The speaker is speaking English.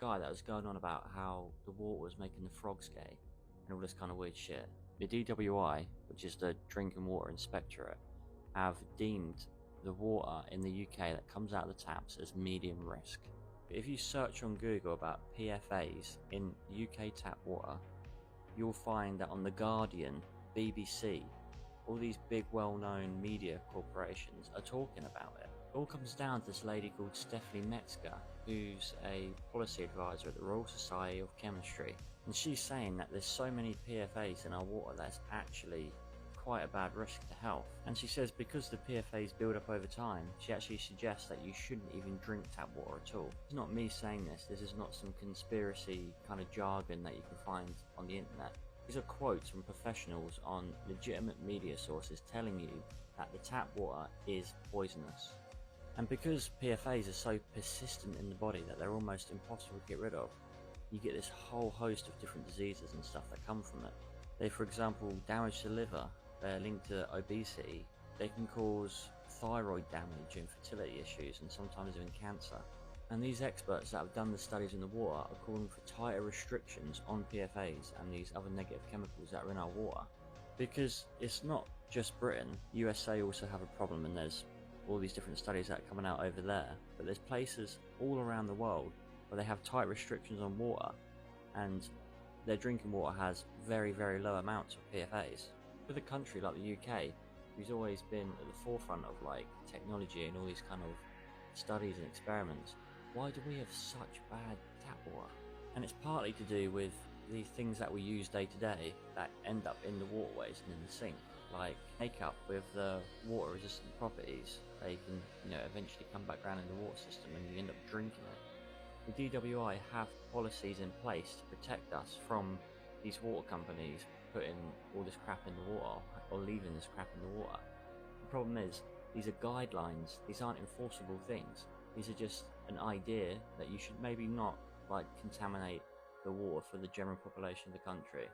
guy that was going on about how the water was making the frogs gay and all this kind of weird shit. The DWI, which is the Drinking Water Inspectorate, have deemed the water in the UK that comes out of the taps as medium risk. If you search on Google about PFAs in UK tap water, you'll find that on The Guardian, BBC, all these big well-known media corporations are talking about it. It all comes down to this lady called Stephanie Metzger, who's a policy advisor at the Royal Society of Chemistry, and she's saying that there's so many PFAs in our water that's actually quite a bad risk to health. And she says because the PFAs build up over time, she actually suggests that you shouldn't even drink tap water at all. It's not me saying this is not some conspiracy kind of jargon that you can find on the internet. These are quotes from professionals on legitimate media sources telling you that the tap water is poisonous. And because PFAs are so persistent in the body that they're almost impossible to get rid of, you get this whole host of different diseases and stuff that come from it. They, for example, damage the liver, they're linked to obesity, they can cause thyroid damage, infertility issues, and sometimes even cancer. And these experts that have done the studies in the water are calling for tighter restrictions on PFAs and these other negative chemicals that are in our water. Because it's not just Britain, USA also have a problem, and there's all these different studies that are coming out over there, but there's places all around the world where they have tight restrictions on water, and their drinking water has very, very low amounts of PFAs. With a country like the UK, who's always been at the forefront of like technology and all these kind of studies and experiments, why do we have such bad tap water? And it's partly to do with the things that we use day to day that end up in the waterways and in the sink, like makeup with the water resistant properties. They can, eventually come back around in the water system and you end up drinking it. The DWI have policies in place to protect us from these water companies putting all this crap in the water or leaving this crap in the water. The problem is, these are guidelines, these aren't enforceable things. These are just an idea that you should maybe not contaminate the water for the general population of the country.